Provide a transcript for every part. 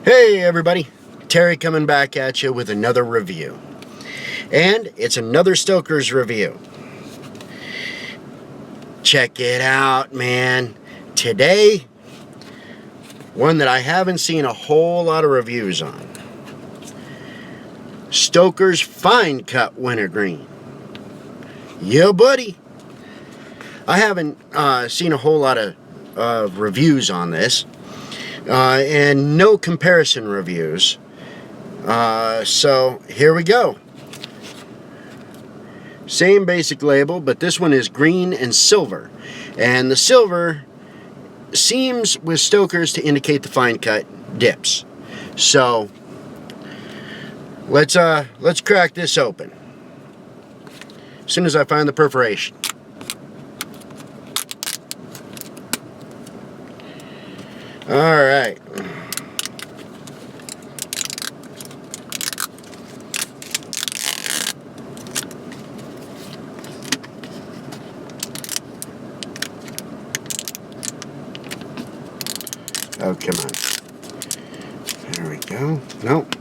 Hey everybody, Terry coming back at you with another review. And it's another Stokers review. Check it out, man. Today, one that I haven't seen a whole lot of reviews on. Stokers Fine Cut Wintergreen. Yeah, buddy. I haven't seen a whole lot of reviews on this. And no comparison reviews. So here we go. Same basic label, but this one is green and silver. And the silver seems with Stokers to indicate the fine cut dips. So let's crack this open. As soon as I find the perforation. All right. Oh, come on. There we go. Nope.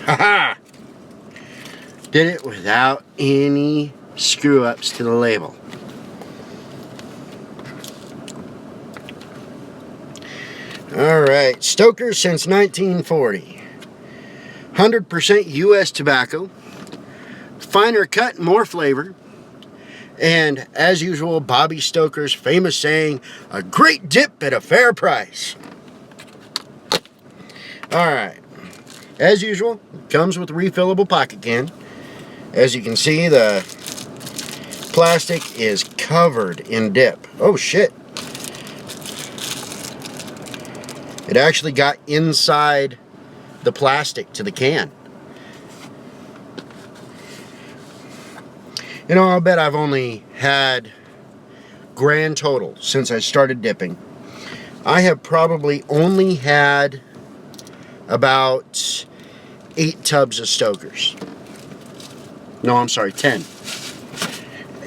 Haha! Did it without any screw-ups to the label. Alright, Stokers since 1940. 100% U.S. tobacco. Finer cut, more flavor. And, as usual, Bobby Stoker's famous saying, a great dip at a fair price. Alright. As usual, it comes with a refillable pocket can. As you can see, the plastic is covered in dip. Oh shit. It actually got inside the plastic to the can. You know, I'll bet I've only had, grand total, since I started dipping, I have probably only had about 8 tubs of Stokers. No, I'm sorry, 10.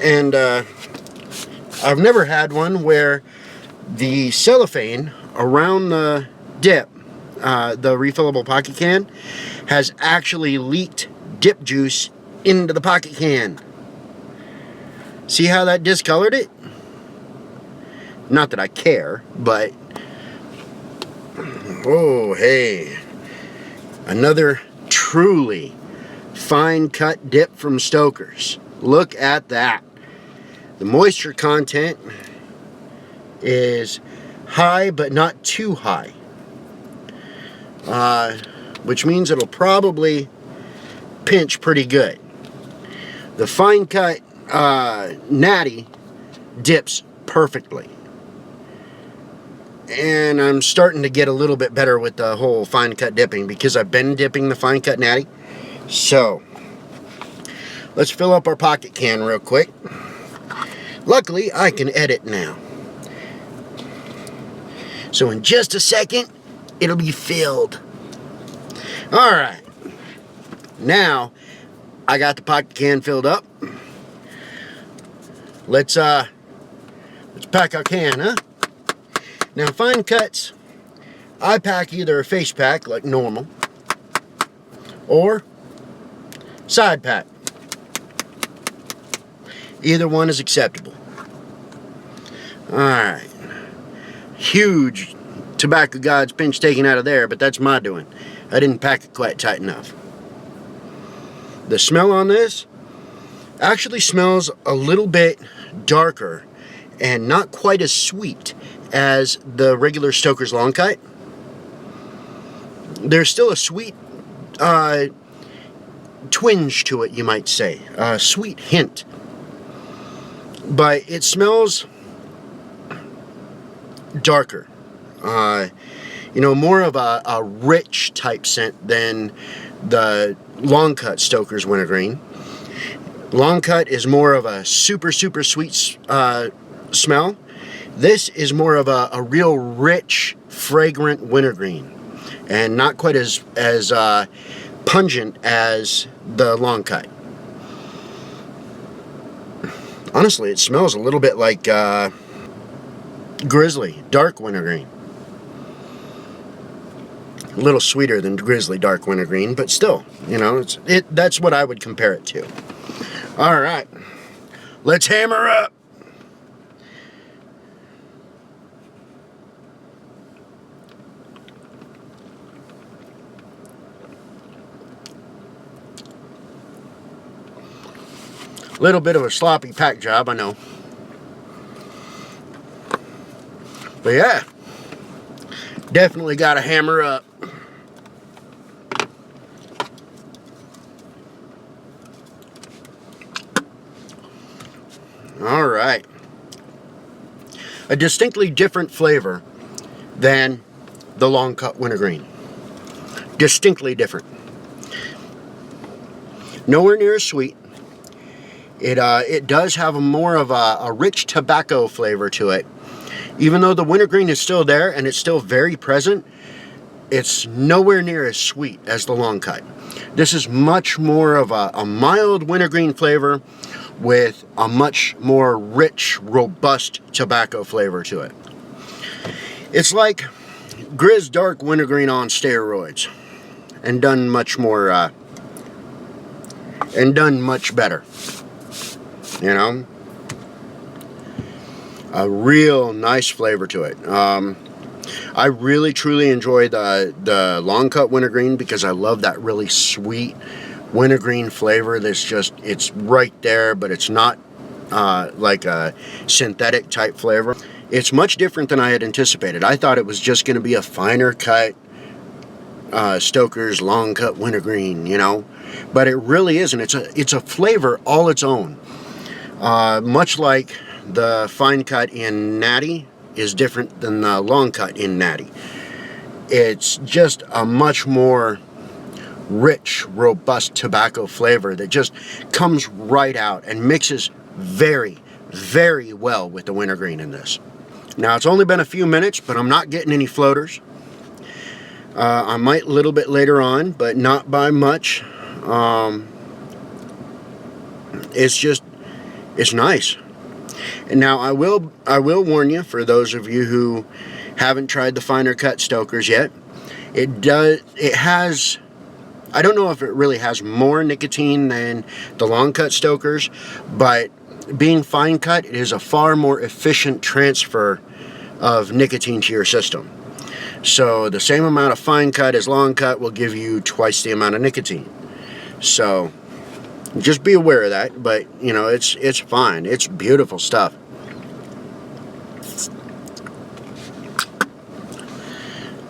And I've never had one where the cellophane around the dip, the refillable pocket can, has actually leaked dip juice into the pocket can. See how that discolored it? Not that I care, but... Oh, hey. Another truly fine cut dip from Stokers. Look at that. The moisture content is high, but not too high. Which means it'll probably pinch pretty good. The fine cut natty dips perfectly. And I'm starting to get a little bit better with the whole fine cut dipping because I've been dipping the fine cut natty. So, let's fill up our pocket can real quick. Luckily, I can edit now. So in just a second, it'll be filled. Alright. Now, I got the pocket can filled up. Let's pack our can, huh? Now, fine cuts, I pack either a face pack like normal or side pack. Either one is acceptable. Alright. Huge Tobacco God's pinch taken out of there, but that's my doing. I didn't pack it quite tight enough. The smell on this actually smells a little bit darker and not quite as sweet as the regular Stokers long cut. There's still a sweet twinge to it, you might say. A sweet hint. But it smells darker. You know, more of a rich type scent than the long cut Stokers Wintergreen. Long cut is more of a super sweet smell. This is more of a real rich, fragrant wintergreen, and not quite as pungent as the long cut. Honestly, it smells a little bit like Grizzly Dark Wintergreen. A little sweeter than Grizzly Dark Wintergreen, but still, you know, that's what I would compare it to. All right, let's hammer up. Little bit of a sloppy pack job, I know. But yeah, definitely got to hammer up. All right. A distinctly different flavor than the long cut wintergreen. Distinctly different. Nowhere near as sweet. It does have more of a rich tobacco flavor to it. Even though the wintergreen is still there and it's still very present, it's nowhere near as sweet as the long cut. This is much more of a mild wintergreen flavor with a much more rich, robust tobacco flavor to it. It's like Grizz Dark Wintergreen on steroids and done much more and done much better. You know, a real nice flavor to it. I really truly enjoy the long cut wintergreen because I love that really sweet wintergreen flavor. That's just, it's right there, but it's not like a synthetic type flavor. It's much different than I had anticipated. I thought it was just going to be a finer cut Stokers long cut wintergreen, you know, but it really isn't. It's a flavor all its own. Much like the fine cut in Natty is different than the long cut in Natty. It's just a much more rich, robust tobacco flavor that just comes right out and mixes very, very well with the wintergreen in this. Now, it's only been a few minutes, but I'm not getting any floaters. I might a little bit later on, but not by much. It's nice. And now I will warn you, for those of you who haven't tried the finer cut Stokers yet, it has, I don't know if it really has more nicotine than the long cut Stokers, but being fine cut, it is a far more efficient transfer of nicotine to your system. So the same amount of fine cut as long cut will give you twice the amount of nicotine. So just be aware of that, but you know, it's fine. It's beautiful stuff.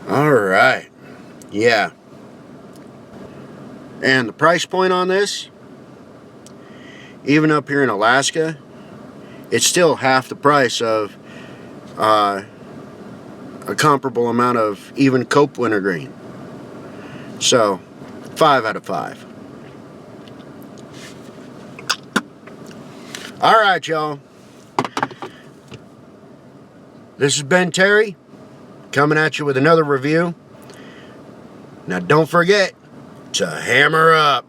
All right. Yeah. And the price point on this, even up here in Alaska, it's still half the price of a comparable amount of even Cope wintergreen. So 5 out of 5. All right, y'all. This has been Terry, coming at you with another review. Now, don't forget to hammer up.